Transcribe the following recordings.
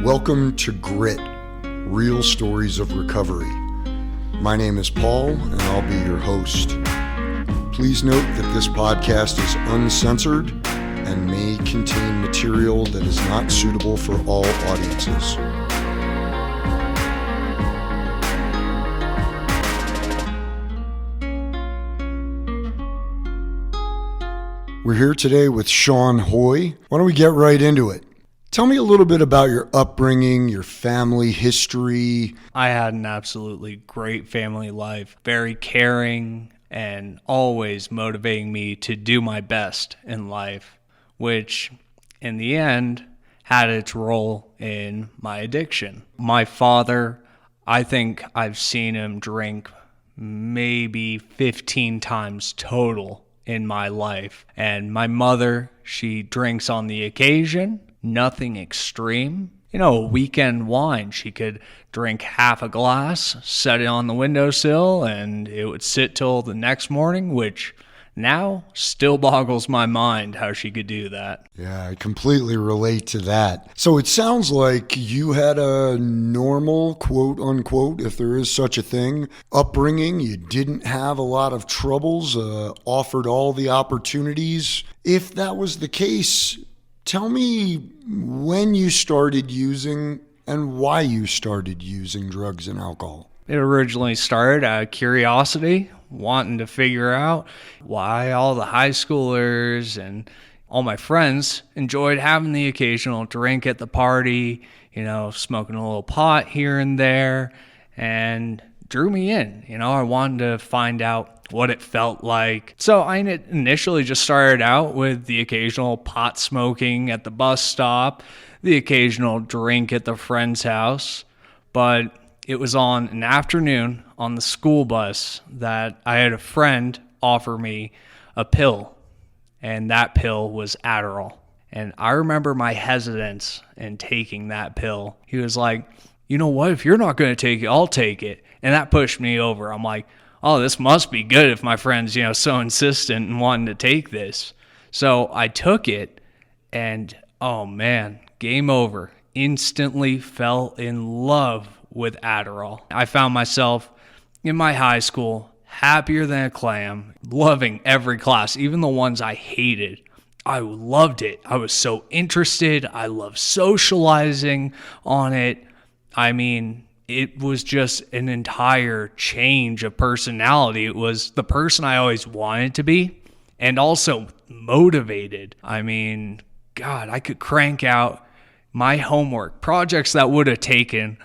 Welcome to Grit, Real Stories of Recovery. My name is Paul, and I'll be your host. Please note that this podcast is uncensored and may contain material that is not suitable for all audiences. We're here today with Sean Hoy. Why don't we get right into it? Tell me a little bit about your upbringing, your family history. I had an absolutely great family life, very caring and always motivating me to do my best in life, which in the end had its role in my addiction. My father, I think I've seen him drink maybe 15 times total in my life. And my mother, she drinks on the occasion. Nothing extreme. A weekend wine. She could drink half a glass, set it on the windowsill, and it would sit till the next morning, which now still boggles my mind how she could do that. Yeah, I completely relate to that. So it sounds like you had a normal, quote unquote, if there is such a thing, upbringing. You didn't have a lot of troubles, offered all the opportunities. If that was the case, tell me when you started using and why you started using drugs and alcohol. It originally started out of curiosity, wanting to figure out why all the high schoolers and all my friends enjoyed having the occasional drink at the party, smoking a little pot here and there, and drew me in. I wanted to find out what it felt like. So I initially just started out with the occasional pot smoking at the bus stop, the occasional drink at the friend's house. But it was on an afternoon on the school bus that I had a friend offer me a pill, and that pill was Adderall. And I remember my hesitance in taking that pill. He was like, you know what, if you're not going to take it, I'll take it. And that pushed me over. I'm like, oh, this must be good if my friend's, so insistent and wanting to take this. So I took it, and oh man, game over. Instantly fell in love with Adderall. I found myself in my high school happier than a clam, loving every class, even the ones I hated. I loved it. I was so interested. I loved socializing on it. It was just an entire change of personality. It was the person I always wanted to be and also motivated. God, I could crank out my homework, projects that would have taken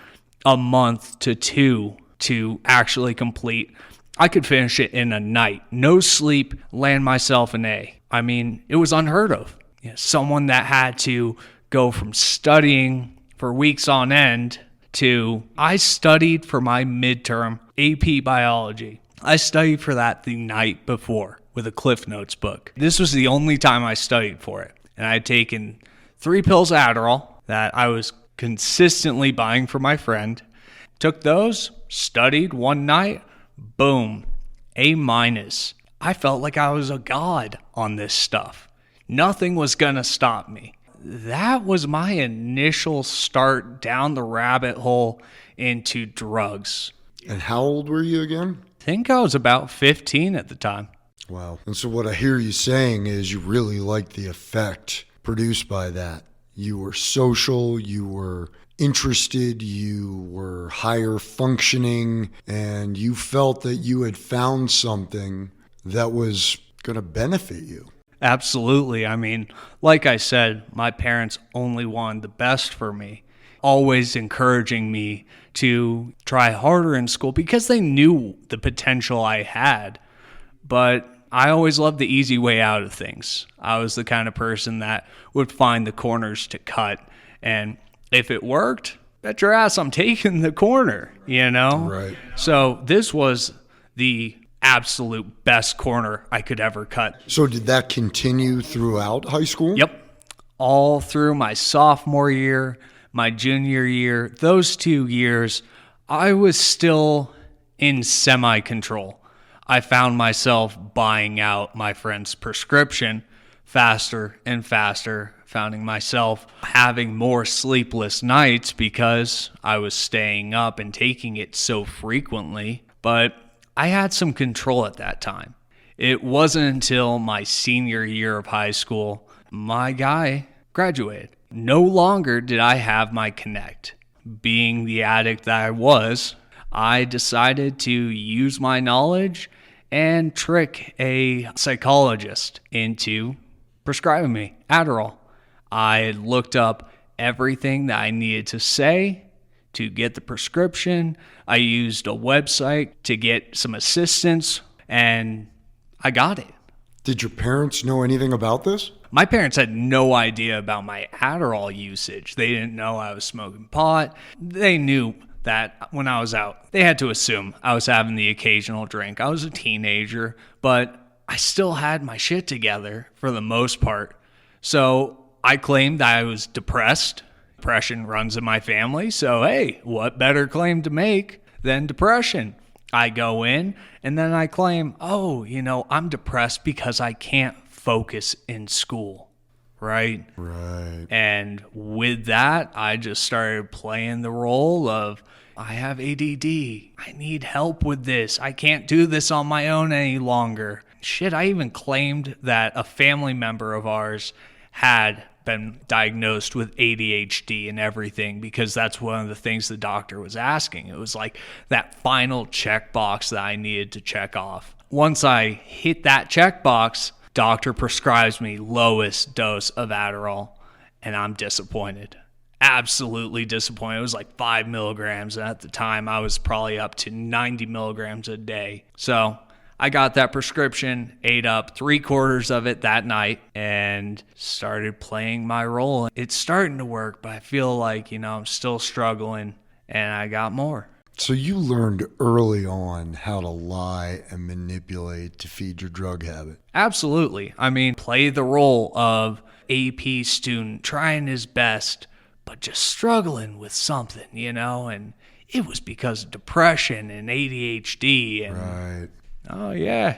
a month to two to actually complete. I could finish it in a night. No sleep, land myself an A. It was unheard of. Someone that had to go from studying for weeks on end to, I studied for my midterm AP biology. I studied for that the night before with a Cliff Notes book. This was the only time I studied for it. And I had taken 3 pills of Adderall that I was consistently buying for my friend. Took those, studied one night, boom, A-. I felt like I was a god on this stuff. Nothing was gonna stop me. That was my initial start down the rabbit hole into drugs. And how old were you again? I think I was about 15 at the time. Wow. And so what I hear you saying is you really liked the effect produced by that. You were social, you were interested, you were higher functioning, and you felt that you had found something that was going to benefit you. Absolutely. Like I said, my parents only wanted the best for me, always encouraging me to try harder in school because they knew the potential I had. But I always loved the easy way out of things. I was the kind of person that would find the corners to cut. And if it worked, bet your ass I'm taking the corner, Right. So this was the absolute best corner I could ever cut. So did that continue throughout high school? Yep. All through my sophomore year, my junior year, those 2 years, I was still in semi-control. I found myself buying out my friend's prescription faster and faster, finding myself having more sleepless nights because I was staying up and taking it so frequently. But I had some control at that time. It wasn't until my senior year of high school, my guy graduated. No longer did I have my connect. Being the addict that I was, I decided to use my knowledge and trick a psychologist into prescribing me Adderall. I looked up everything that I needed to say to get the prescription. I used a website to get some assistance, and I got it. Did your parents know anything about this? My parents had no idea about my Adderall usage. They didn't know I was smoking pot. They knew that when I was out, they had to assume I was having the occasional drink. I was a teenager, but I still had my shit together for the most part. So I claimed that I was depressed. Depression runs in my family. So, hey, what better claim to make than depression? I go in and then I claim, I'm depressed because I can't focus in school, right? Right. And with that, I just started playing the role of, I have ADD. I need help with this. I can't do this on my own any longer. Shit, I even claimed that a family member of ours had been diagnosed with ADHD and everything because that's one of the things the doctor was asking. It was like that final checkbox that I needed to check off. Once I hit that checkbox, doctor prescribes me lowest dose of Adderall, and I'm disappointed. Absolutely disappointed. It was like 5 milligrams. And at the time, I was probably up to 90 milligrams a day. So I got that prescription, ate up 3/4 of it that night, and started playing my role. It's starting to work, but I feel like, I'm still struggling, and I got more. So you learned early on how to lie and manipulate to feed your drug habit. Absolutely. Play the role of AP student, trying his best, but just struggling with something, and it was because of depression and ADHD. And Right. oh, yeah.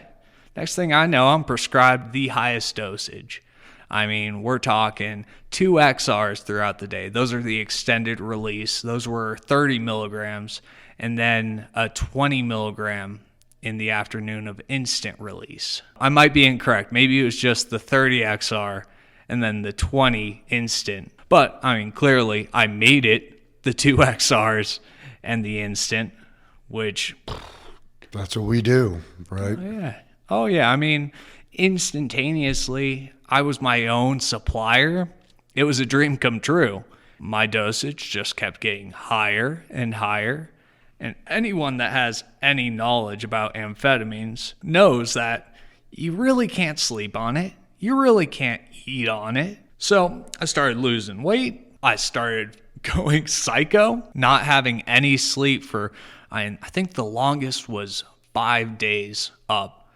Next thing I know, I'm prescribed the highest dosage. We're talking 2 XRs throughout the day. Those are the extended release. Those were 30 milligrams, and then a 20 milligram in the afternoon of instant release. I might be incorrect. Maybe it was just the 30 XR and then the 20 instant. But, clearly I made it, the 2 XRs and the instant, which... That's what we do, right? Oh, yeah. Instantaneously, I was my own supplier. It was a dream come true. My dosage just kept getting higher and higher. And anyone that has any knowledge about amphetamines knows that you really can't sleep on it. You really can't eat on it. So I started losing weight. I started going psycho, not having any sleep for... I think the longest was 5 days up,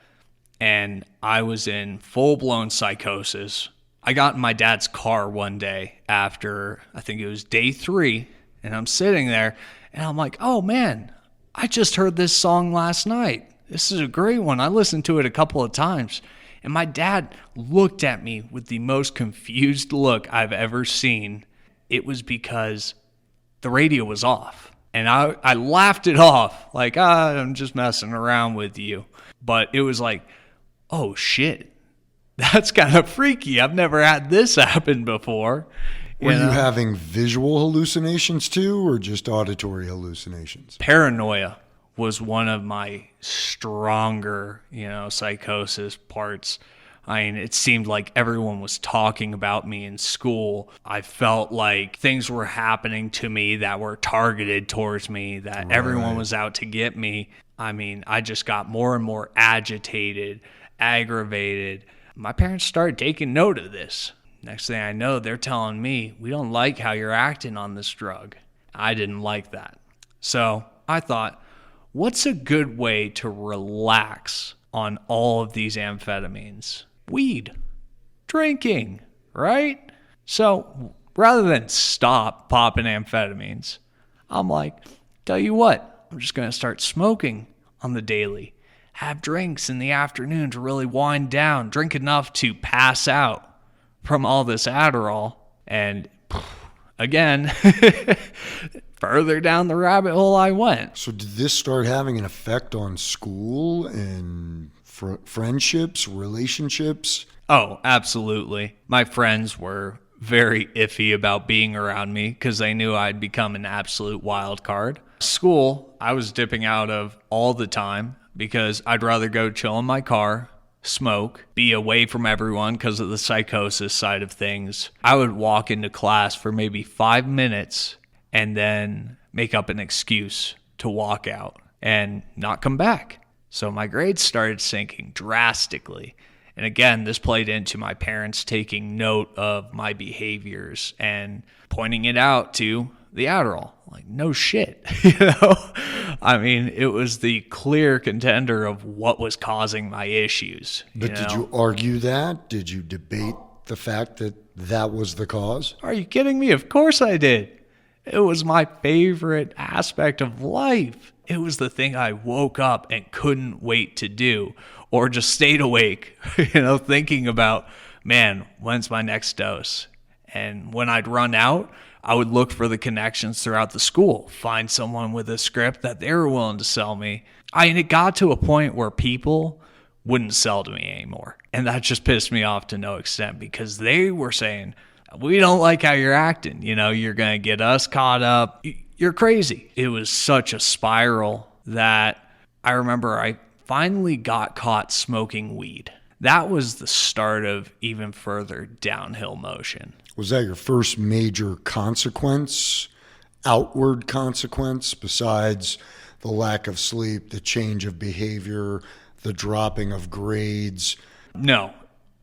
and I was in full-blown psychosis. I got in my dad's car one day after, I think it was day 3, and I'm sitting there, and I'm like, oh man, I just heard this song last night. This is a great one. I listened to it a couple of times. And my dad looked at me with the most confused look I've ever seen. It was because the radio was off. And I laughed it off, like, I'm just messing around with you. But it was like, oh shit, that's kind of freaky. I've never had this happen before. Were you having visual hallucinations too, or just auditory hallucinations? Paranoia was one of my stronger, psychosis parts. It seemed like everyone was talking about me in school. I felt like things were happening to me that were targeted towards me, that everyone was out to get me. I just got more and more agitated, aggravated. My parents started taking note of this. Next thing I know, they're telling me, we don't like how you're acting on this drug. I didn't like that. So I thought, what's a good way to relax on all of these amphetamines? Weed, drinking, right? So rather than stop popping amphetamines, I'm like, tell you what, I'm just going to start smoking on the daily. have drinks in the afternoon to really wind down, drink enough to pass out from all this Adderall. And again, further down the rabbit hole I went. So did this start having an effect on school and friendships, relationships? Oh, absolutely. My friends were very iffy about being around me because they knew I'd become an absolute wild card. School, I was dipping out of all the time because I'd rather go chill in my car, smoke, be away from everyone because of the psychosis side of things. I would walk into class for maybe 5 minutes and then make up an excuse to walk out and not come back. So my grades started sinking drastically. And again, this played into my parents taking note of my behaviors and pointing it out to the Adderall. Like, no shit, I mean, it was the clear contender of what was causing my issues. But did you argue that? Did you debate the fact that that was the cause? Are you kidding me? Of course I did. It was my favorite aspect of life. It was the thing I woke up and couldn't wait to do, or just stayed awake, thinking about, man, when's my next dose? And when I'd run out, I would look for the connections throughout the school, find someone with a script that they were willing to sell me. And it got to a point where people wouldn't sell to me anymore. And that just pissed me off to no extent because they were saying, we don't like how you're acting. You're going to get us caught up. You're crazy. It was such a spiral that I remember I finally got caught smoking weed. That was the start of even further downhill motion. Was that your first major consequence, outward consequence, besides the lack of sleep, the change of behavior, the dropping of grades? No.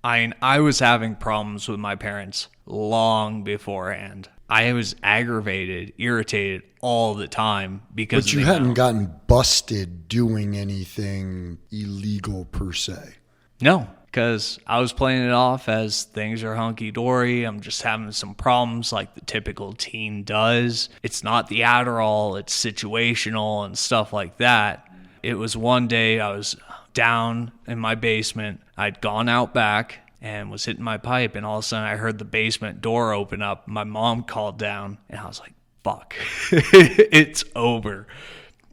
I was having problems with my parents long beforehand. I was aggravated, irritated all the time because But you hadn't gotten busted doing anything illegal per se. No, because I was playing it off as things are hunky-dory. I'm just having some problems like the typical teen does. It's not the Adderall, it's situational and stuff like that. It was one day I was down in my basement. I'd gone out back and was hitting my pipe, and all of a sudden I heard the basement door open up. My mom called down, and I was like, fuck, it's over.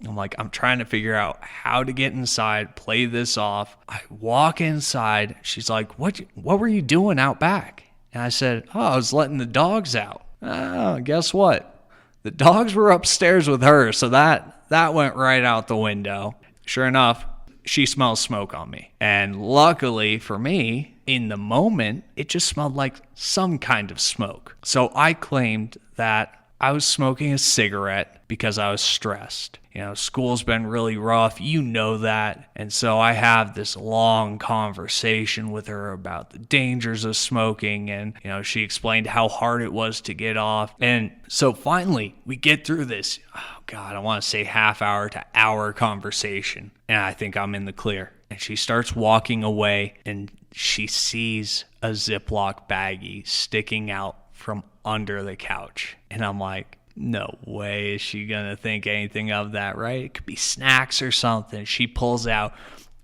I'm like, I'm trying to figure out how to get inside, play this off. I walk inside. She's like, what were you doing out back? And I said, I was letting the dogs out. Oh, guess what? The dogs were upstairs with her, so that went right out the window. Sure enough, she smells smoke on me. And luckily for me, in the moment, it just smelled like some kind of smoke. So I claimed that I was smoking a cigarette because I was stressed. School's been really rough. That. And so I have this long conversation with her about the dangers of smoking. And, she explained how hard it was to get off. And so finally, we get through this, I want to say half hour to hour conversation. And I think I'm in the clear. And she starts walking away and she sees a Ziploc baggie sticking out from under the couch. And I'm like, no way is she going to think anything of that, right? It could be snacks or something. She pulls out.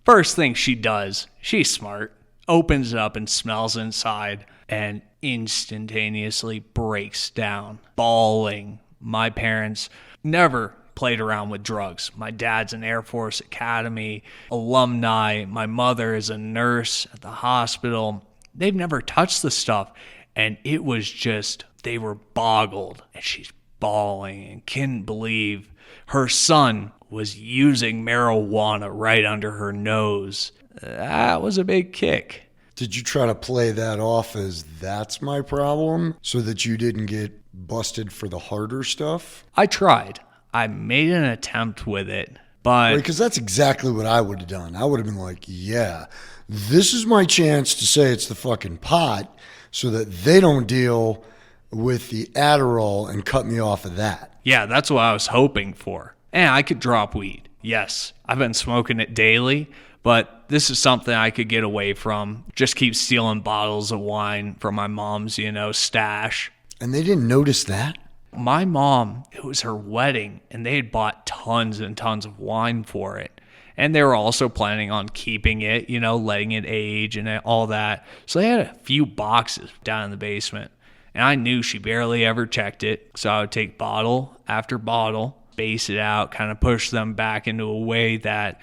First thing she does, she's smart, opens it up and smells inside and instantaneously breaks down, bawling. My parents never played around with drugs. My dad's an Air Force Academy alumni. My mother is a nurse at the hospital. They've never touched the stuff. And it was just, they were boggled. And she's bawling and couldn't believe her son was using marijuana right under her nose. That was a big kick. Did you try to play that off as that's my problem so that you didn't get busted for the harder stuff? I tried. I made an attempt with it, but... Because that's exactly what I would have done. I would have been like, yeah, this is my chance to say it's the fucking pot so that they don't deal with the Adderall and cut me off of that. Yeah, that's what I was hoping for. And I could drop weed. Yes, I've been smoking it daily, but this is something I could get away from. Just keep stealing bottles of wine from my mom's, stash. And they didn't notice that? My mom, it was her wedding, and they had bought tons and tons of wine for it. And they were also planning on keeping it, letting it age and all that. So they had a few boxes down in the basement. And I knew she barely ever checked it. So I would take bottle after bottle, space it out, kind of push them back into a way that,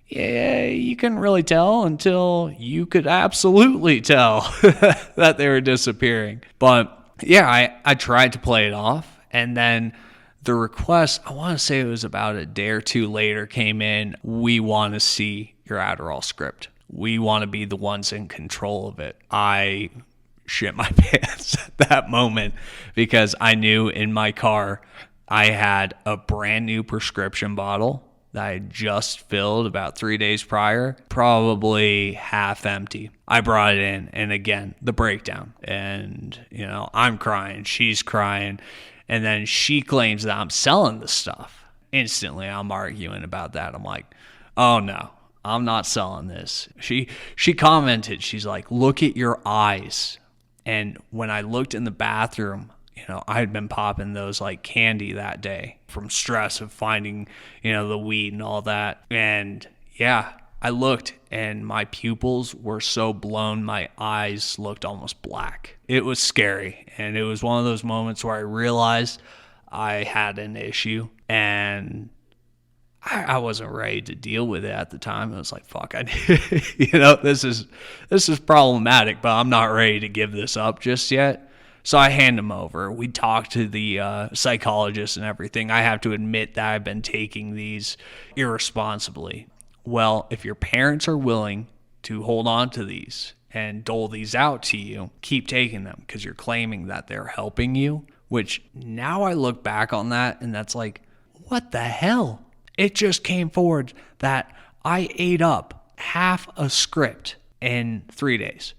yeah, you couldn't really tell until you could absolutely tell that they were disappearing. But yeah, I tried to play it off. And then the request, I want to say it was about a day or two later, came in. We want to see your Adderall script. We want to be the ones in control of it. I shit my pants at that moment because I knew in my car I had a brand new prescription bottle that I had just filled about 3 days prior, probably half empty. I brought it in, and again, the breakdown. And, I'm crying, she's crying, and then she claims that I'm selling the stuff. Instantly, I'm arguing about that. I'm like, oh no, I'm not selling this. She commented, she's like, look at your eyes. And when I looked in the bathroom, I had been popping those like candy that day from stress of finding, the weed and all that. And yeah, I looked and my pupils were so blown, my eyes looked almost black. It was scary. And it was one of those moments where I realized I had an issue and I wasn't ready to deal with it at the time. I was like, fuck, this is problematic, but I'm not ready to give this up just yet. So I hand him over. We talked to the psychologist and everything. I have to admit that I've been taking these irresponsibly. Well, if your parents are willing to hold on to these and dole these out to you, keep taking them because you're claiming that they're helping you, which now I look back on that and that's like, what the hell? It just came forward that I ate up half a script in 3 days.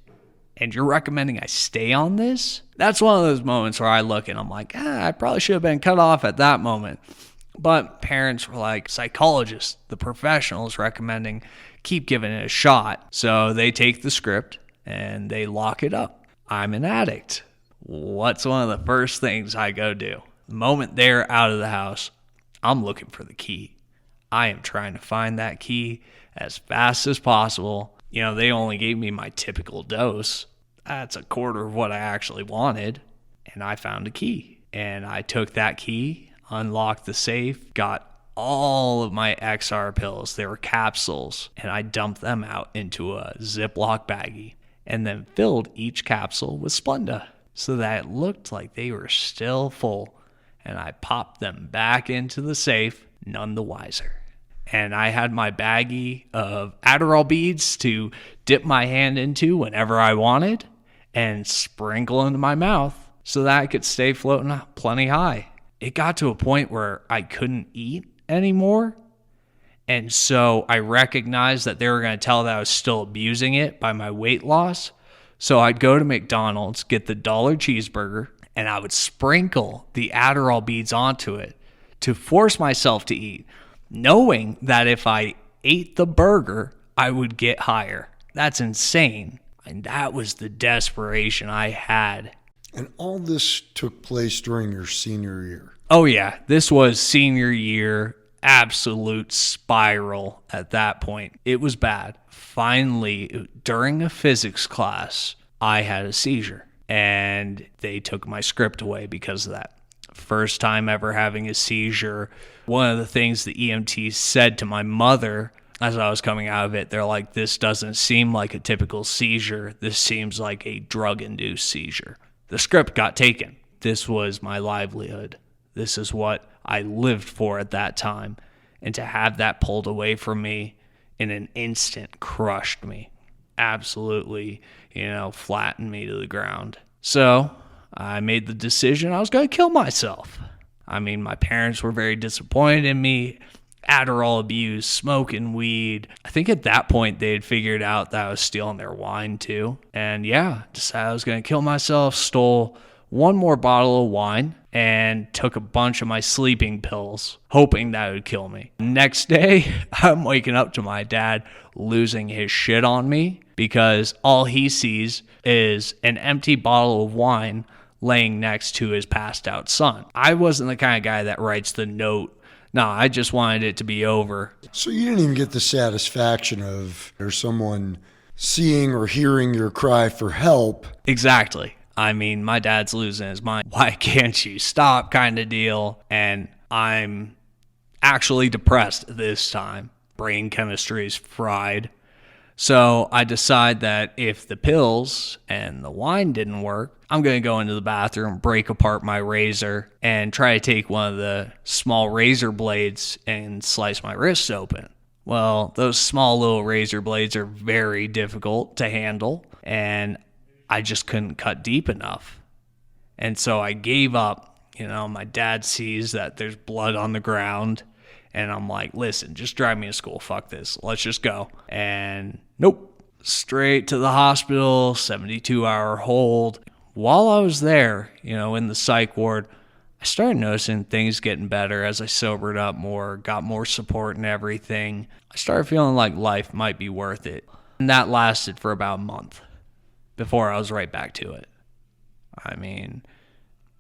And you're recommending I stay on this? That's one of those moments where I look and I'm like, I probably should have been cut off at that moment. But parents were like, psychologists, the professionals recommending keep giving it a shot. So they take the script and they lock it up. I'm an addict. What's one of the first things I go do? The moment they're out of the house, I'm looking for the key. I am trying to find that key as fast as possible. They only gave me my typical dose. That's a quarter of what I actually wanted. And I found a key. And I took that key, unlocked the safe, got all of my XR pills. They were capsules. And I dumped them out into a Ziploc baggie. And then filled each capsule with Splenda so that it looked like they were still full. And I popped them back into the safe, none the wiser. And I had my baggie of Adderall beads to dip my hand into whenever I wanted and sprinkle into my mouth so that I could stay floating plenty high. It got to a point where I couldn't eat anymore. And so I recognized that they were going to tell that I was still abusing it by my weight loss. So I'd go to McDonald's, get the $1 cheeseburger, and I would sprinkle the Adderall beads onto it to force myself to eat, knowing that if I ate the burger, I would get higher. That's insane. And that was the desperation I had. And all this took place during your senior year. Oh yeah, this was senior year, absolute spiral at that point. It was bad. Finally, during a physics class, I had a seizure. And they took my script away because of that. First time ever having a seizure. One of the things the EMTs said to my mother as I was coming out of it, they're like, this doesn't seem like a typical seizure. This seems like a drug-induced seizure. The script got taken. This was my livelihood. This is what I lived for at that time. And to have that pulled away from me in an instant crushed me. Absolutely, flattened me to the ground. So I made the decision I was going to kill myself. I mean, my parents were very disappointed in me. Adderall abuse, smoking weed. I think at that point they had figured out that I was stealing their wine too. And yeah, decided I was going to kill myself, stole one more bottle of wine, and took a bunch of my sleeping pills, hoping that it would kill me. Next day, I'm waking up to my dad losing his shit on me because all he sees is an empty bottle of wine laying next to his passed out son. I wasn't the kind of guy that writes the note No, I just wanted it to be over. So you didn't even get the satisfaction of there's someone seeing or hearing your cry for help. Exactly. I mean, my dad's losing his mind. Why can't you stop kind of deal? And I'm actually depressed this time. Brain chemistry is fried. So I decide that if the pills and the wine didn't work, I'm going to go into the bathroom, break apart my razor, and try to take one of the small razor blades and slice my wrist open. Well, those small little razor blades are very difficult to handle, and I just couldn't cut deep enough. And so I gave up. My dad sees that there's blood on the ground, and I'm like, listen, just drive me to school. Fuck this. Let's just go. And nope. Straight to the hospital, 72-hour hold. While I was there, in the psych ward, I started noticing things getting better as I sobered up more, got more support and everything. I started feeling like life might be worth it. And that lasted for about a month before I was right back to it. I mean,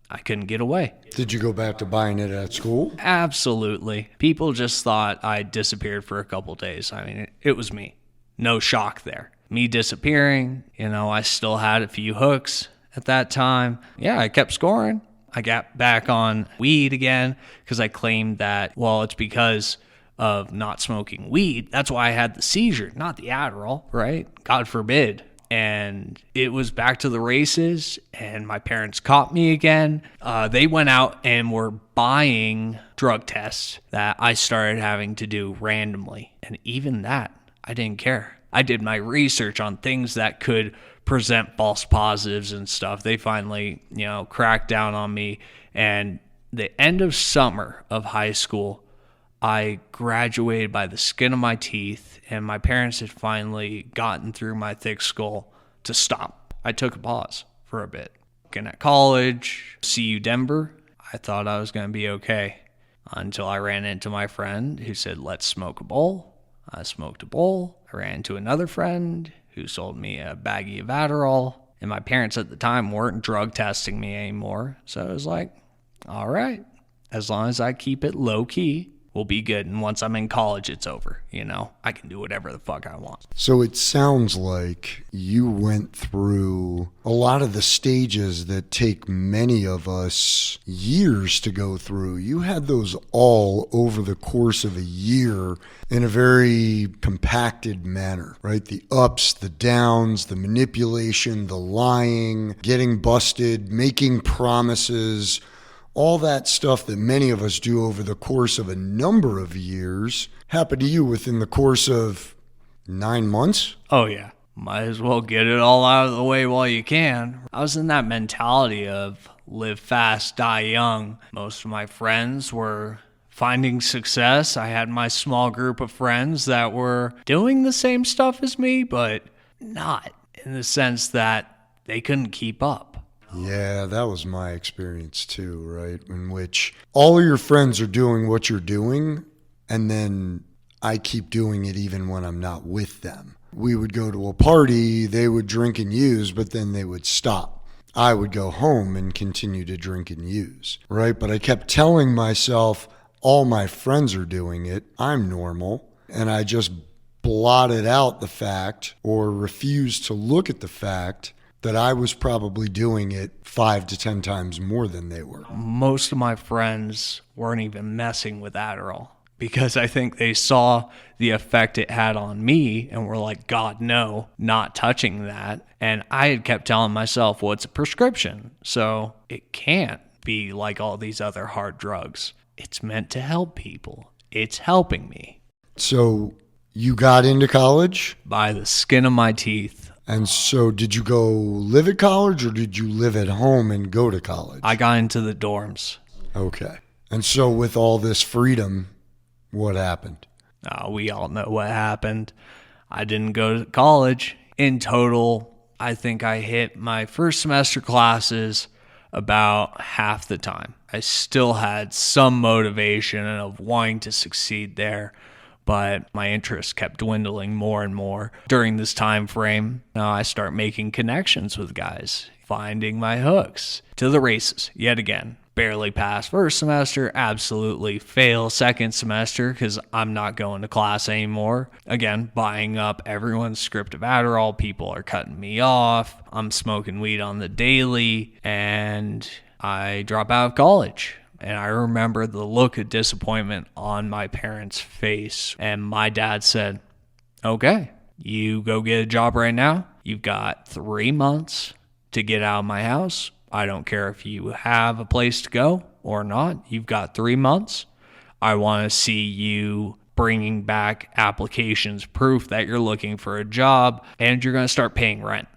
I couldn't get away. Did you go back to buying it at school? Absolutely. People just thought I disappeared for a couple days. I mean, it was me. No shock there. Me disappearing, I still had a few hooks at that time. Yeah, I kept scoring. I got back on weed again because I claimed that, it's because of not smoking weed. That's why I had the seizure, not the Adderall, right? God forbid. And it was back to the races, and my parents caught me again. They went out and were buying drug tests that I started having to do randomly. And even that, I didn't care. I did my research on things that could present false positives and stuff. They finally, cracked down on me. And the end of summer of high school, I graduated by the skin of my teeth, and my parents had finally gotten through my thick skull to stop. I took a pause for a bit. Looking at college, CU Denver, I thought I was going to be okay until I ran into my friend who said, let's smoke a bowl. I smoked a bowl. I ran into another friend who sold me a baggie of Adderall, and my parents at the time weren't drug testing me anymore. So I was like, all right, as long as I keep it low key, we'll be good. And once I'm in college, it's over. I can do whatever the fuck I want. So it sounds like you went through a lot of the stages that take many of us years to go through. You had those all over the course of a year in a very compacted manner, right? The ups, the downs, the manipulation, the lying, getting busted, making promises, all that stuff that many of us do over the course of a number of years happened to you within the course of 9 months? Oh, yeah. Might as well get it all out of the way while you can. I was in that mentality of live fast, die young. Most of my friends were finding success. I had my small group of friends that were doing the same stuff as me, but not in the sense that they couldn't keep up. Yeah, that was my experience too, right? In which all of your friends are doing what you're doing, and then I keep doing it even when I'm not with them. We would go to a party, they would drink and use, but then they would stop. I would go home and continue to drink and use, right? But I kept telling myself, all my friends are doing it, I'm normal, and I just blotted out the fact or refused to look at the fact that I was probably doing it 5 to 10 times more than they were. Most of my friends weren't even messing with Adderall because I think they saw the effect it had on me and were like, God, no, not touching that. And I had kept telling myself, well, it's a prescription, so it can't be like all these other hard drugs. It's meant to help people. It's helping me. So you got into college? By the skin of my teeth. And so did you go live at college or did you live at home and go to college? I got into the dorms. Okay. And so with all this freedom, what happened? We all know what happened. I didn't go to college. In total, I think I hit my first semester classes about half the time. I still had some motivation of wanting to succeed there, but my interest kept dwindling more and more. During this time frame, I start making connections with guys, finding my hooks, to the races yet again. barely pass first semester, absolutely fail second semester because I'm not going to class anymore. Again, buying up everyone's script of Adderall. People are cutting me off. I'm smoking weed on the daily, and I drop out of college. And I remember the look of disappointment on my parents' face. And my dad said, okay, you go get a job right now. You've got 3 months to get out of my house. I don't care if you have a place to go or not. You've got 3 months. I want to see you bringing back applications, proof that you're looking for a job, and you're going to start paying rent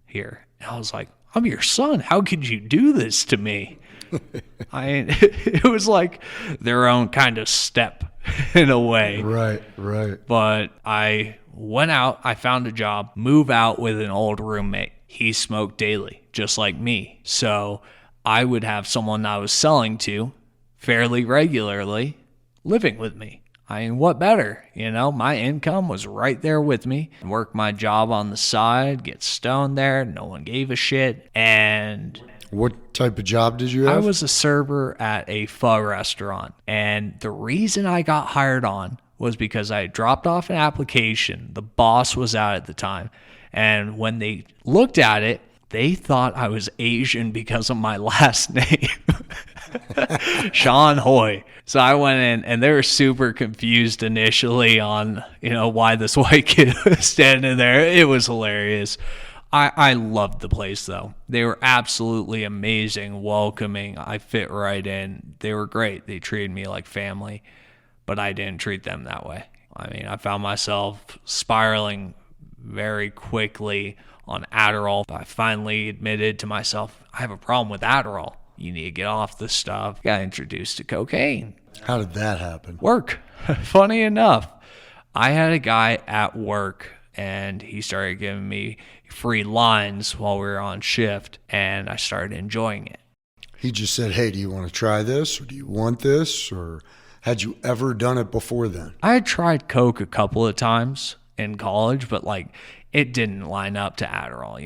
here. And I was like, I'm your son. How could you do this to me? It was like their own kind of step in a way. Right. But I went out, I found a job, move out with an old roommate. He smoked daily, just like me. So I would have someone I was selling to fairly regularly living with me. I mean, what better? My income was right there with me. Work my job on the side, get stoned there. No one gave a shit. And what type of job did you have? I was a server at a pho restaurant. And the reason I got hired on was because I dropped off an application. The boss was out at the time. And when they looked at it, they thought I was Asian because of my last name, Sean Hoy. So I went in, and they were super confused initially on, why this white kid was standing there. It was hilarious. I loved the place, though. They were absolutely amazing, welcoming. I fit right in. They were great. They treated me like family, but I didn't treat them that way. I mean, I found myself spiraling very quickly on Adderall. I finally admitted to myself, I have a problem with Adderall. You need to get off this stuff. Got introduced to cocaine. How did that happen? Work. Funny enough, I had a guy at work, and he started giving me free lines while we were on shift, and I started enjoying it. He just said, hey, do you want to try this, or do you want this, or had you ever done it before then? I had tried coke a couple of times in college, but it didn't line up to Adderall,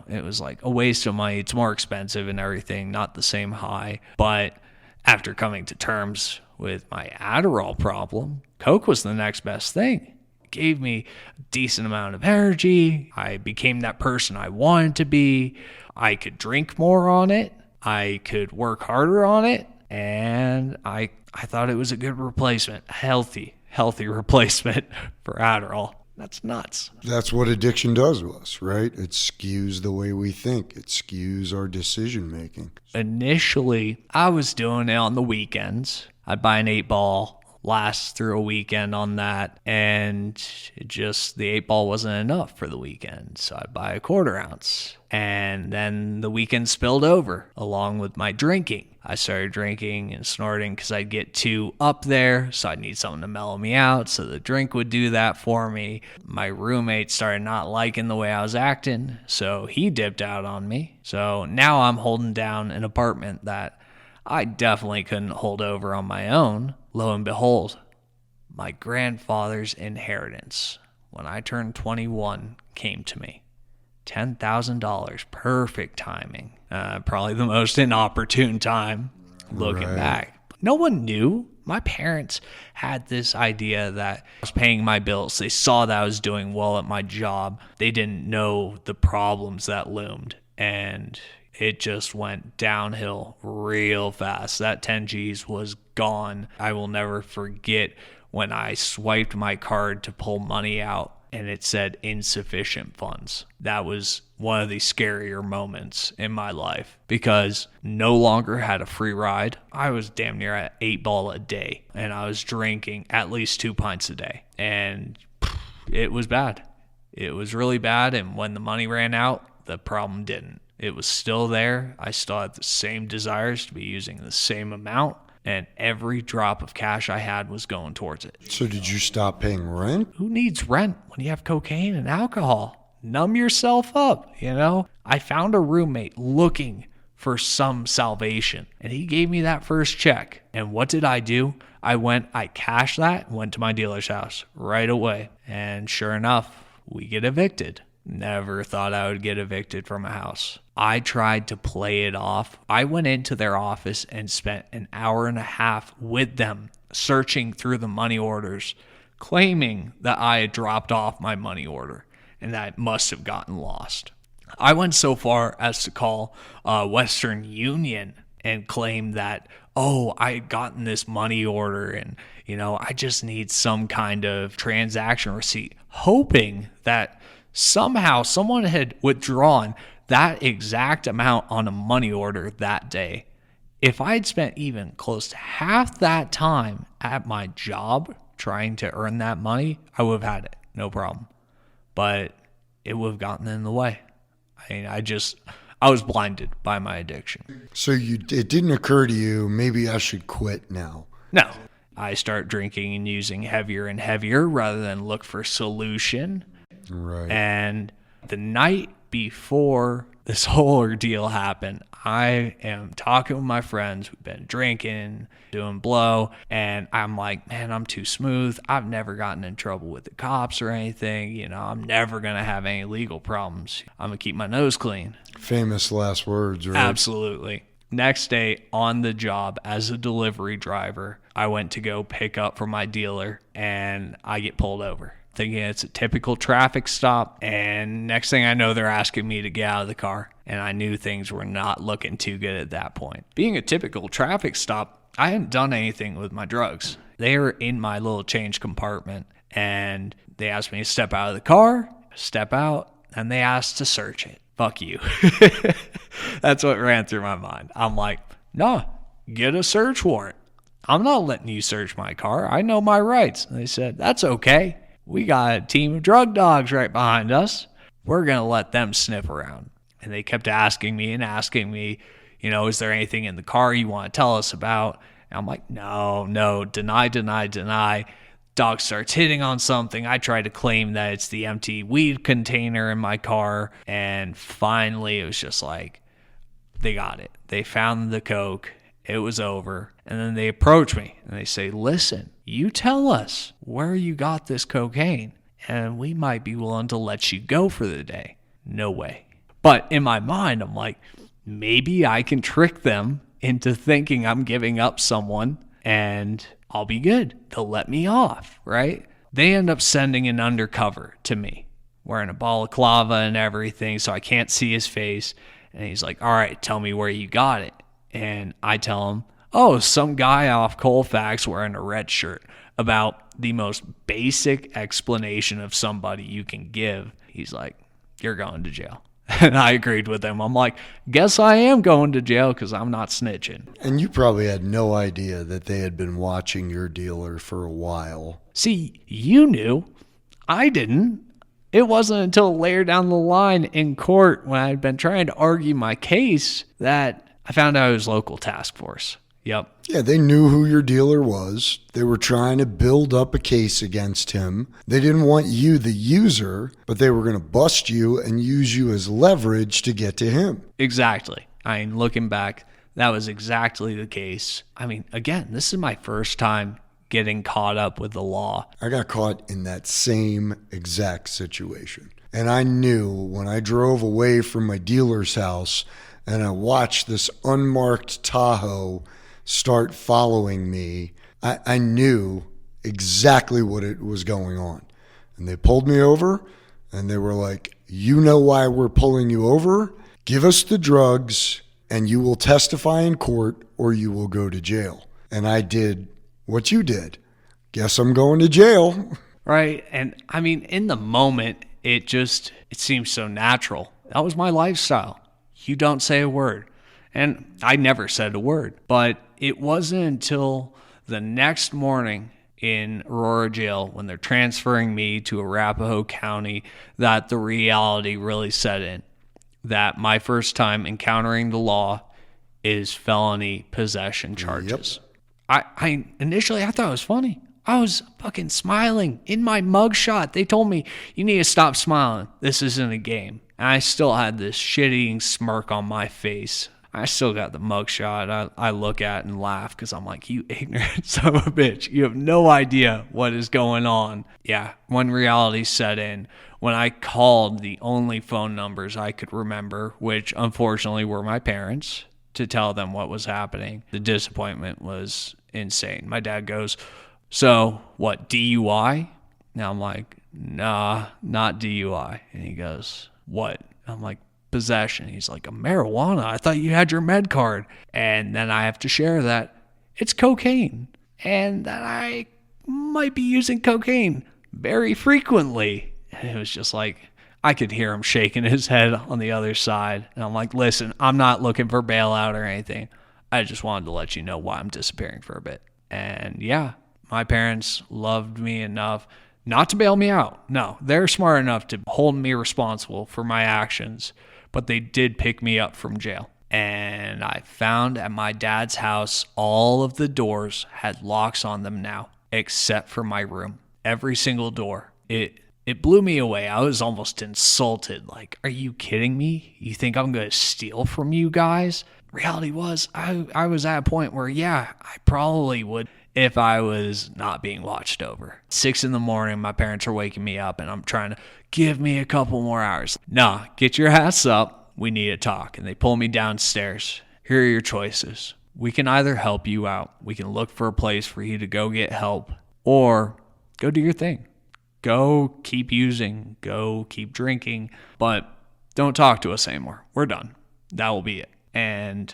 It was like a waste of money. It's more expensive and everything, not the same high. But after coming to terms with my Adderall problem, coke was the next best thing. It gave me a decent amount of energy. I became that person I wanted to be. I could drink more on it. I could work harder on it. And I thought it was a good replacement, healthy replacement for Adderall. That's nuts. That's what addiction does to us, right? It skews the way we think. It skews our decision making. Initially, I was doing it on the weekends. I'd buy an 8-ball, last through a weekend on that, and the 8-ball wasn't enough for the weekend. So I'd buy a 1/4 ounce. And then the weekend spilled over along with my drinking. I started drinking and snorting because I'd get too up there, so I'd need something to mellow me out, so the drink would do that for me. My roommate started not liking the way I was acting, so he dipped out on me. So now I'm holding down an apartment that I definitely couldn't hold over on my own. Lo and behold, my grandfather's inheritance, when I turned 21, came to me. $10,000, perfect timing. Probably the most inopportune time looking back. No one knew. My parents had this idea that I was paying my bills. They saw that I was doing well at my job. They didn't know the problems that loomed. And it just went downhill real fast. That 10 G's was gone. I will never forget when I swiped my card to pull money out and it said insufficient funds. That was one of the scarier moments in my life because no longer had a free ride. I was damn near at 8-ball a day and I was drinking at least 2 pints a day. And it was bad. It was really bad. And when the money ran out, the problem didn't. It was still there. I still had the same desires to be using the same amount. And every drop of cash I had was going towards it. So did you stop paying rent? Who needs rent when you have cocaine and alcohol? Numb yourself up, I found a roommate looking for some salvation, and he gave me that first check. And what did I do? I cashed that and went to my dealer's house right away. And sure enough, we get evicted. Never thought I would get evicted from a house. I tried to play it off. I went into their office and spent an hour and a half with them searching through the money orders, claiming that I had dropped off my money order and that it must have gotten lost. I went so far as to call Western Union and claim that, oh, I had gotten this money order and, I just need some kind of transaction receipt, hoping that somehow someone had withdrawn that exact amount on a money order that day. If I had spent even close to half that time at my job trying to earn that money, I would have had it, no problem. But it would have gotten in the way. I was blinded by my addiction. So it didn't occur to you, maybe I should quit now? No. I start drinking and using heavier and heavier rather than look for solution. Right. And the night before this whole ordeal happened, I am talking with my friends. We've been drinking, doing blow, and I'm like, man, I'm too smooth. I've never gotten in trouble with the cops or anything. I'm never going to have any legal problems. I'm going to keep my nose clean. Famous last words, right? Absolutely. Next day on the job as a delivery driver, I went to go pick up from my dealer, and I get pulled over, thinking it's a typical traffic stop. And next thing I know, they're asking me to get out of the car. And I knew things were not looking too good at that point. Being a typical traffic stop, I hadn't done anything with my drugs. They were in my little change compartment, and they asked me to step out of the car, step out, and they asked to search it. Fuck you. That's what ran through my mind. I'm like, no, get a search warrant. I'm not letting you search my car. I know my rights. And they said, that's okay. We got a team of drug dogs right behind us. We're going to let them sniff around. And they kept asking me, is there anything in the car you want to tell us about? And I'm like, no, deny. Dog starts hitting on something. I try to claim that it's the empty weed container in my car. And finally, it was just like, they got it. They found the coke. It was over. And then they approach me and they say, listen, you tell us where you got this cocaine and we might be willing to let you go for the day. No way. But in my mind, I'm like, maybe I can trick them into thinking I'm giving up someone and I'll be good. They'll let me off, right? They end up sending an undercover to me, wearing a balaclava and everything, so I can't see his face. And he's like, all right, tell me where you got it. And I tell him, oh, some guy off Colfax wearing a red shirt, about the most basic explanation of somebody you can give. He's like, you're going to jail. And I agreed with him. I'm like, guess I am going to jail because I'm not snitching. And you probably had no idea that they had been watching your dealer for a while. See, you knew. I didn't. It wasn't until later down the line in court when I'd been trying to argue my case that I found out it was local task force. Yep. Yeah, they knew who your dealer was. They were trying to build up a case against him. They didn't want you, the user, but they were going to bust you and use you as leverage to get to him. Exactly. I mean, looking back, that was exactly the case. I mean, again, this is my first time getting caught up with the law. I got caught in that same exact situation. And I knew when I drove away from my dealer's house and I watched this unmarked Tahoe start following me, I knew exactly what it was going on. And they pulled me over and they were like, you know why we're pulling you over? Give us the drugs and you will testify in court or you will go to jail. And I did what you did. Guess I'm going to jail. Right. And I mean, in the moment, it seems so natural. That was my lifestyle. You don't say a word. And I never said a word. But it wasn't until the next morning in Aurora jail when they're transferring me to Arapahoe County that the reality really set in. That my first time encountering the law is felony possession charges. Yep. I initially thought it was funny. I was fucking smiling in my mugshot. They told me, you need to stop smiling. This isn't a game. And I still had this shit-eating smirk on my face. I still got the mugshot. I look at and laugh because I'm like, you ignorant son of a bitch. You have no idea what is going on. Yeah, when reality set in, when I called the only phone numbers I could remember, which unfortunately were my parents, to tell them what was happening, the disappointment was insane. My dad goes, so what, DUI? Now I'm like, nah, not DUI. And he goes, what? I'm like, possession. He's like, a marijuana? I thought you had your med card. And then I have to share that it's cocaine and that I might be using cocaine very frequently. And it was just like, I could hear him shaking his head on the other side. And I'm like, listen, I'm not looking for bailout or anything. I just wanted to let you know why I'm disappearing for a bit. And yeah, my parents loved me enough not to bail me out. No, they're smart enough to hold me responsible for my actions, but they did pick me up from jail. And I found at my dad's house, all of the doors had locks on them now, except for my room. Every single door. It blew me away. I was almost insulted. Like, are you kidding me? You think I'm going to steal from you guys? Reality was, I was at a point where, yeah, I probably would if I was not being watched over. 6 a.m, my parents are waking me up and I'm trying to give me a couple more hours. Nah, get your ass up. We need to talk. And they pull me downstairs. Here are your choices. We can either help you out. We can look for a place for you to go get help, or go do your thing. Go keep using, go keep drinking, but don't talk to us anymore. We're done. That will be it. And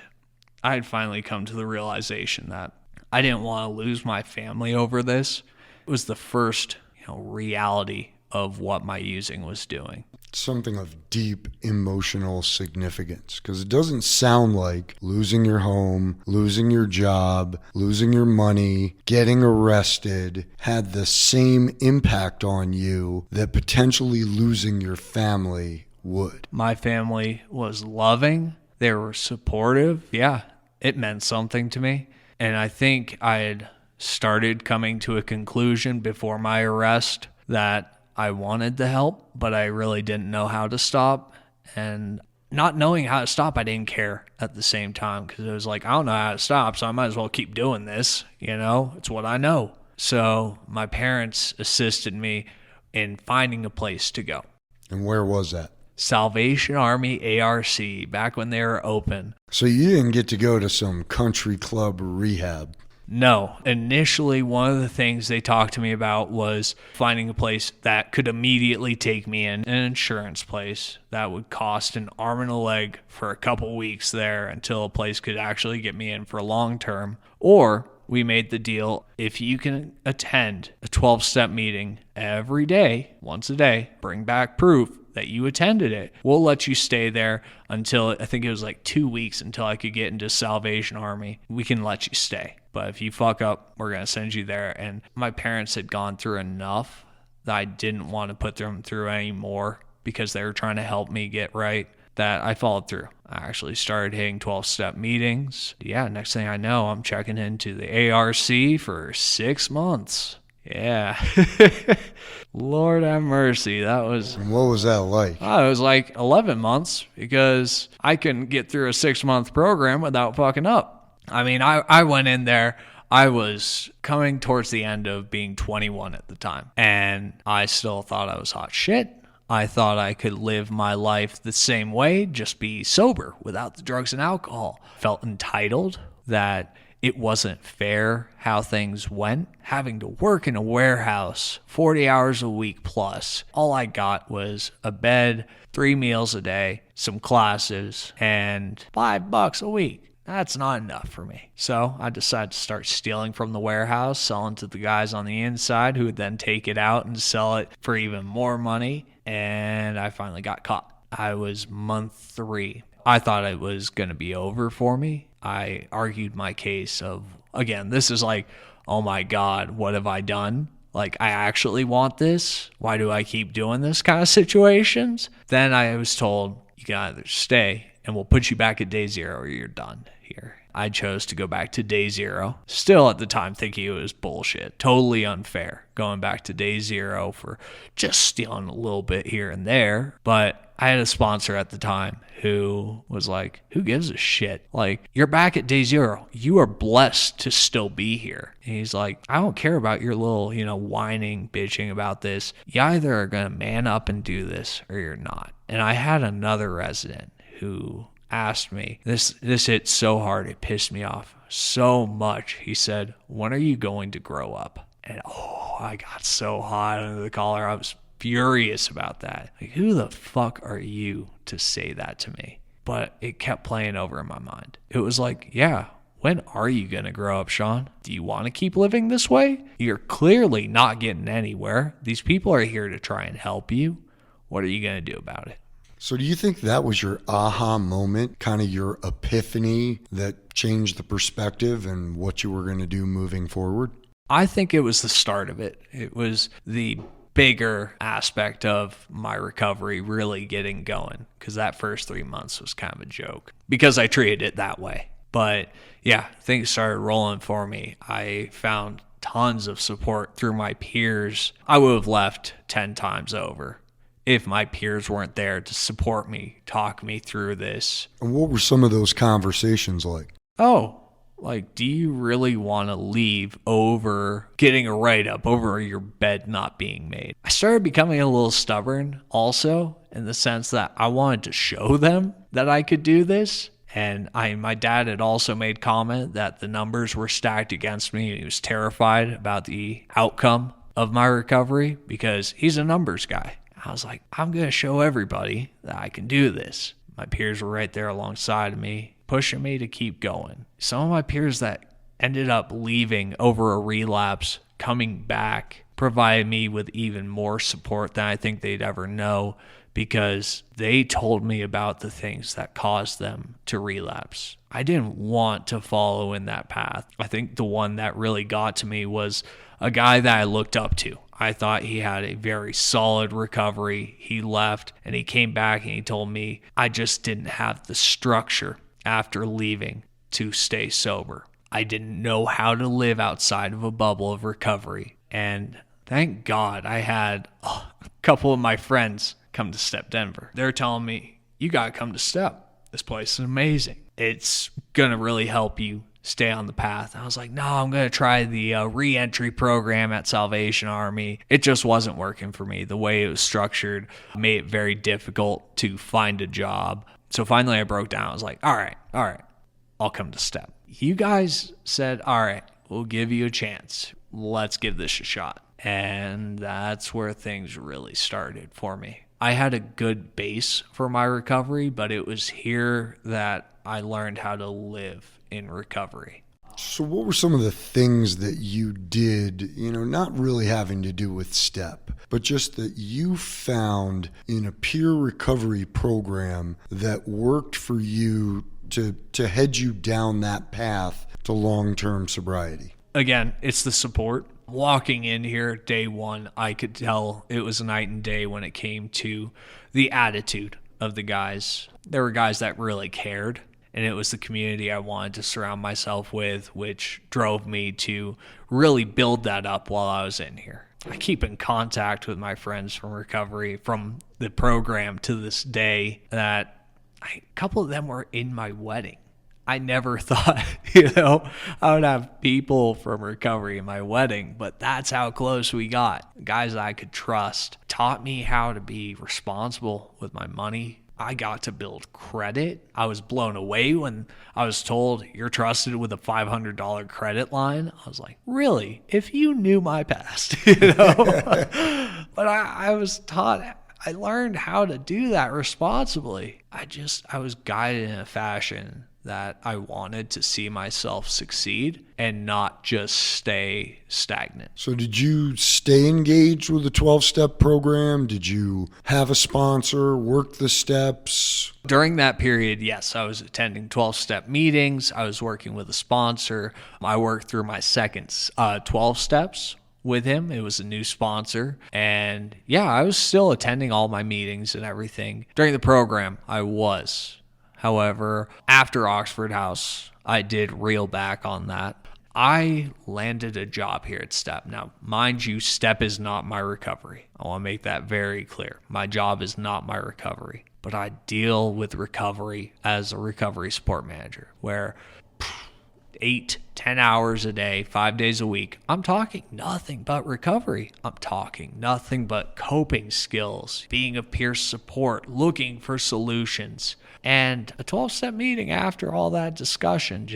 I had finally come to the realization that I didn't want to lose my family over this. It was the first, reality of what my using was doing. Something of deep emotional significance, because it doesn't sound like losing your home, losing your job, losing your money, getting arrested had the same impact on you that potentially losing your family would. My family was loving. They were supportive. Yeah, it meant something to me. And I think I had started coming to a conclusion before my arrest that I wanted the help, but I really didn't know how to stop. And not knowing how to stop, I didn't care at the same time, because it was like, I don't know how to stop, so I might as well keep doing this. It's what I know. So my parents assisted me in finding a place to go. And where was that? Salvation Army ARC, back when they were open. So you didn't get to go to some country club rehab? No. Initially, one of the things they talked to me about was finding a place that could immediately take me in, an insurance place that would cost an arm and a leg for a couple weeks there until a place could actually get me in for long term. Or we made the deal, if you can attend a 12-step meeting every day, once a day, bring back proof that you attended it, we'll let you stay there until, I think it was like 2 weeks until I could get into Salvation Army. We can let you stay. But if you fuck up, we're going to send you there. And my parents had gone through enough that I didn't want to put them through any more, because they were trying to help me get right, that I followed through. I actually started hitting 12-step meetings. Yeah, next thing I know, I'm checking into the ARC for 6 months. Yeah. Lord have mercy. That was... And what was that like? Oh, it was like 11 months, because I couldn't get through a 6-month program without fucking up. I mean, I went in there, I was coming towards the end of being 21 at the time, and I still thought I was hot shit. I thought I could live my life the same way, just be sober without the drugs and alcohol. Felt entitled, that it wasn't fair how things went. Having to work in a warehouse 40 hours a week plus. All I got was a bed, 3 meals a day, some classes, and $5 a week. That's not enough for me. So I decided to start stealing from the warehouse, selling to the guys on the inside who would then take it out and sell it for even more money. And I finally got caught. I was month 3. I thought it was going to be over for me. I argued my case of, again, this is like, oh my God, what have I done? Like, I actually want this? Why do I keep doing this kind of situations? Then I was told, you can either stay and we'll put you back at day 0 or you're done here. I chose to go back to day 0. Still at the time thinking it was bullshit. Totally unfair going back to day 0 for just stealing a little bit here and there. But I had a sponsor at the time who was like, who gives a shit? Like, you're back at day 0. You are blessed to still be here. And he's like, I don't care about your little, whining, bitching about this. You either are going to man up and do this or you're not. And I had another resident who asked me, this hit so hard, it pissed me off so much. He said, when are you going to grow up? And I got so hot under the collar. I was furious about that. Like, who the fuck are you to say that to me? But it kept playing over in my mind. It was like, yeah, when are you going to grow up, Sean? Do you want to keep living this way? You're clearly not getting anywhere. These people are here to try and help you. What are you going to do about it? So do you think that was your aha moment, kind of your epiphany that changed the perspective and what you were going to do moving forward? I think it was the start of it. It was the bigger aspect of my recovery really getting going, because that first 3 months was kind of a joke because I treated it that way. But yeah, things started rolling for me. I found tons of support through my peers. I would have left 10 times over if my peers weren't there to support me, talk me through this. And what were some of those conversations like? Do you really want to leave over getting a write-up, over your bed not being made? I started becoming a little stubborn also, in the sense that I wanted to show them that I could do this. And my dad had also made comment that the numbers were stacked against me. He was terrified about the outcome of my recovery because he's a numbers guy. I was like, I'm going to show everybody that I can do this. My peers were right there alongside of me, pushing me to keep going. Some of my peers that ended up leaving over a relapse, coming back, provided me with even more support than I think they'd ever know, because they told me about the things that caused them to relapse. I didn't want to follow in that path. I think the one that really got to me was a guy that I looked up to. I thought he had a very solid recovery. He left and he came back and he told me I just didn't have the structure after leaving to stay sober. I didn't know how to live outside of a bubble of recovery. And thank God I had a couple of my friends come to Step Denver. They're telling me, you got to come to Step. This place is amazing. It's going to really help you stay on the path. I was like, no, I'm going to try the re-entry program at Salvation Army. It just wasn't working for me. The way it was structured made it very difficult to find a job. So finally I broke down. I was like, all right, I'll come to Step. You guys said, all right, we'll give you a chance. Let's give this a shot. And that's where things really started for me. I had a good base for my recovery, but it was here that I learned how to live in recovery. So what were some of the things that you did, not really having to do with Step, but just that you found in a peer recovery program that worked for you to head you down that path to long-term sobriety? Again, it's the support. Walking in here day one, I could tell it was night and day when it came to the attitude of the guys. There were guys that really cared, and it was the community I wanted to surround myself with, which drove me to really build that up while I was in here. I keep in contact with my friends from recovery, from the program to this day, that a couple of them were in my wedding. I never thought, I would have people from recovery in my wedding, but that's how close we got. Guys that I could trust taught me how to be responsible with my money. I got to build credit. I was blown away when I was told you're trusted with a $500 credit line. I was like, really? If you knew my past, But I was taught, I learned how to do that responsibly. I was guided in a fashion that I wanted to see myself succeed and not just stay stagnant. So did you stay engaged with the 12-step program? Did you have a sponsor, work the steps? During that period, yes, I was attending 12-step meetings. I was working with a sponsor. I worked through my second 12 steps with him. It was a new sponsor. And yeah, I was still attending all my meetings and everything. During the program, I was However, after Oxford House, I did reel back on that. I landed a job here at Step. Now, mind you, Step is not my recovery. I want to make that very clear. My job is not my recovery, but I deal with recovery as a recovery support manager, where 8-10 hours a day, 5 days a week, I'm talking nothing but recovery. I'm talking nothing but coping skills, being of peer support, looking for solutions. And a 12-step meeting after all that discussion,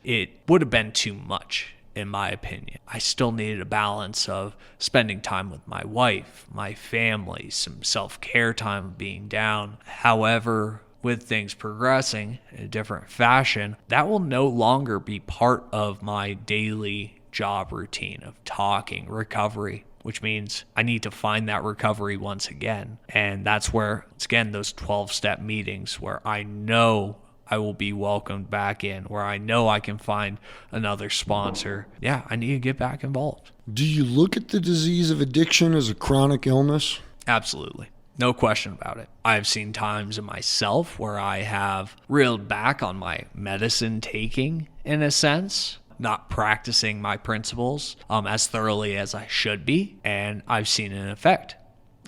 it would have been too much, in my opinion. I still needed a balance of spending time with my wife, my family, some self-care time of being down. However, with things progressing in a different fashion, that will no longer be part of my daily job routine of talking recovery, which means I need to find that recovery once again. And that's where, it's again, those 12-step meetings where I know I will be welcomed back in, where I know I can find another sponsor. Yeah, I need to get back involved. Do you look at the disease of addiction as a chronic illness? Absolutely. No question about it. I've seen times in myself where I have reeled back on my medicine taking, in a sense, not practicing my principles as thoroughly as I should be, and I've seen an effect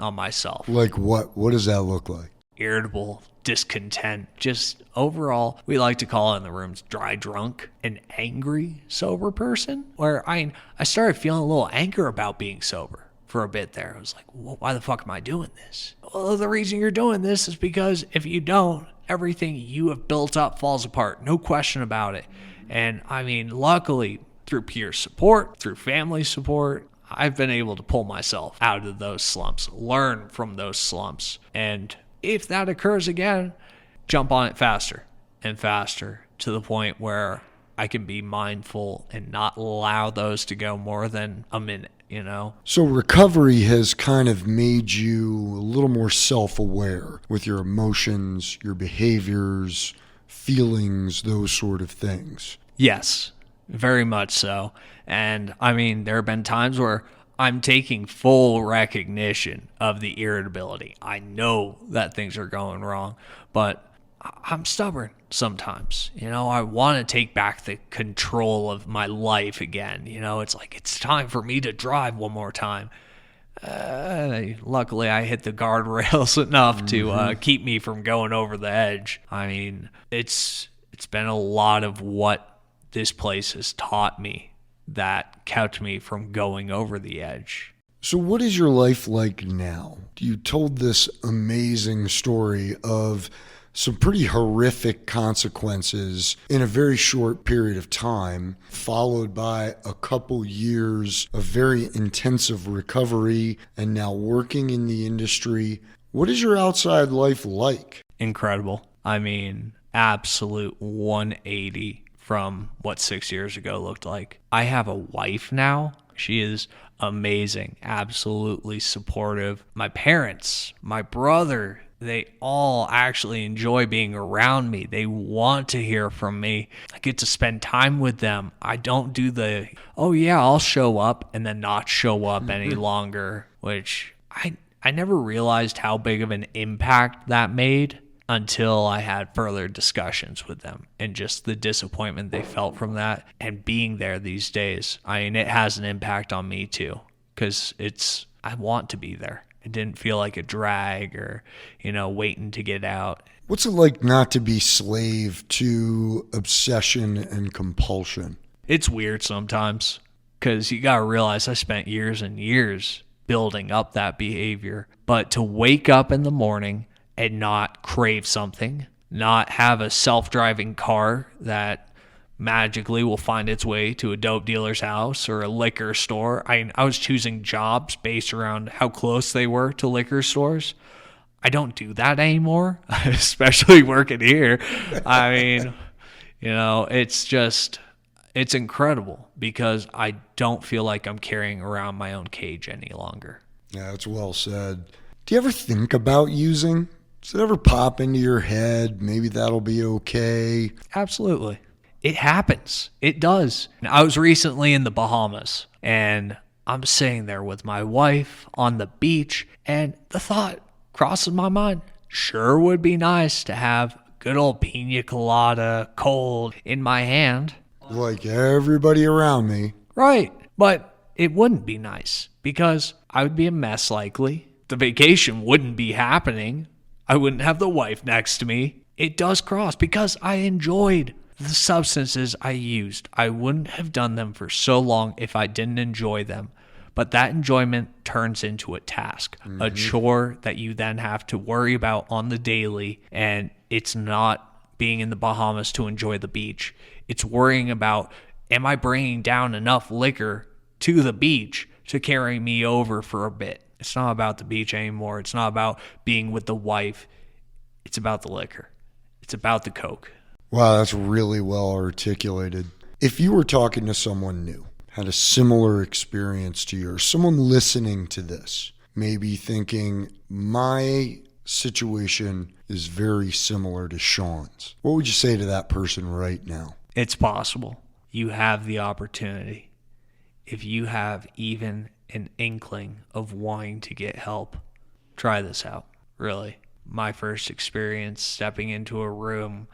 on myself. Like what? What does that look like? Irritable, discontent, just overall, we like to call it in the rooms dry drunk, an angry sober person, where I started feeling a little anger about being sober. For a bit there, I was like, well, why the fuck am I doing this? Well, the reason you're doing this is because if you don't, everything you have built up falls apart. No question about it. And I mean, luckily, through peer support, through family support, I've been able to pull myself out of those slumps, learn from those slumps. And if that occurs again, jump on it faster and faster to the point where I can be mindful and not allow those to go more than a minute. So recovery has kind of made you a little more self-aware with your emotions, your behaviors, feelings, those sort of things. Yes, very much so. And I mean, there have been times where I'm taking full recognition of the irritability. I know that things are going wrong, but I'm stubborn sometimes. I want to take back the control of my life again. It's like, it's time for me to drive one more time. Luckily, I hit the guardrails enough to keep me from going over the edge. I mean, it's been a lot of what this place has taught me that kept me from going over the edge. So what is your life like now? You told this amazing story of some pretty horrific consequences in a very short period of time, followed by a couple years of very intensive recovery and now working in the industry. What is your outside life like? Incredible. I mean, absolute 180 from what 6 years ago looked like. I have a wife now. She is amazing, absolutely supportive. My parents, my brother, they all actually enjoy being around me. They want to hear from me. I get to spend time with them. I don't do the, oh yeah, I'll show up and then not show up any longer, which I never realized how big of an impact that made until I had further discussions with them and just the disappointment they felt from that and being there these days. I mean, it has an impact on me too, because I want to be there. It didn't feel like a drag or, waiting to get out. What's it like not to be slave to obsession and compulsion? It's weird sometimes because you got to realize I spent years and years building up that behavior. But to wake up in the morning and not crave something, not have a self-driving car that magically will find its way to a dope dealer's house or a liquor store. I was choosing jobs based around how close they were to liquor stores. I don't do that anymore, especially working here. I mean, it's incredible because I don't feel like I'm carrying around my own cage any longer. Yeah, that's well said. Do you ever think about using? Does it ever pop into your head? Maybe that'll be okay. Absolutely. It happens. It does. I was recently in the Bahamas and I'm sitting there with my wife on the beach and the thought crosses my mind, sure would be nice to have good old pina colada, cold, in my hand. Like everybody around me. Right. But it wouldn't be nice because I would be a mess likely. The vacation wouldn't be happening. I wouldn't have the wife next to me. It does cross because I enjoyed the substances I used. I wouldn't have done them for so long if I didn't enjoy them. But that enjoyment turns into a task, a chore that you then have to worry about on the daily. And it's not being in the Bahamas to enjoy the beach. It's worrying about, am I bringing down enough liquor to the beach to carry me over for a bit? It's not about the beach anymore. It's not about being with the wife. It's about the liquor. It's about the Coke. Wow, that's really well articulated. If you were talking to someone new, had a similar experience to yours, someone listening to this, maybe thinking, my situation is very similar to Sean's, what would you say to that person right now? It's possible. You have the opportunity. If you have even an inkling of wanting to get help, try this out. Really. My first experience stepping into a room,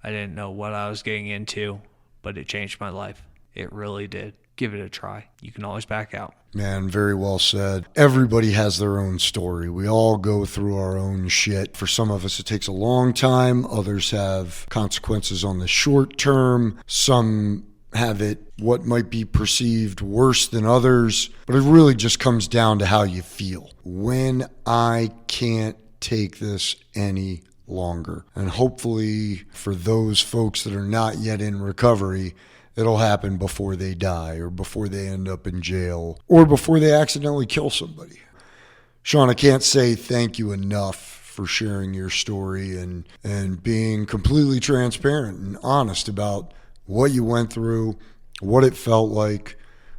I didn't know what I was getting into, but it changed my life. It really did. Give it a try. You can always back out. Man, very well said. Everybody has their own story. We all go through our own shit. For some of us, it takes a long time. Others have consequences on the short term. Some have it what might be perceived worse than others. But it really just comes down to how you feel. When I can't take this any longer. And hopefully for those folks that are not yet in recovery, it'll happen before they die or before they end up in jail or before they accidentally kill somebody. Sean, I can't say thank you enough for sharing your story and being completely transparent and honest about what you went through, what it felt like,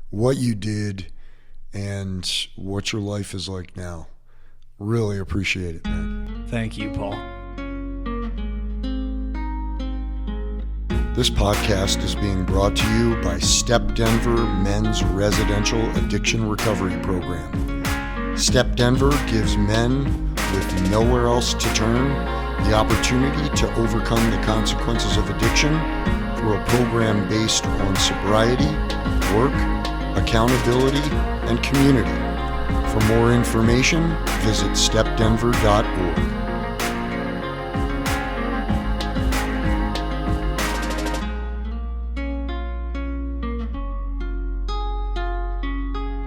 what you did, and what your life is like now. Really appreciate it, man. Thank you, Paul. This podcast is being brought to you by Step Denver Men's Residential Addiction Recovery Program. Step Denver gives men with nowhere else to turn the opportunity to overcome the consequences of addiction through a program based on sobriety, work, accountability, and community. For more information, visit stepdenver.org.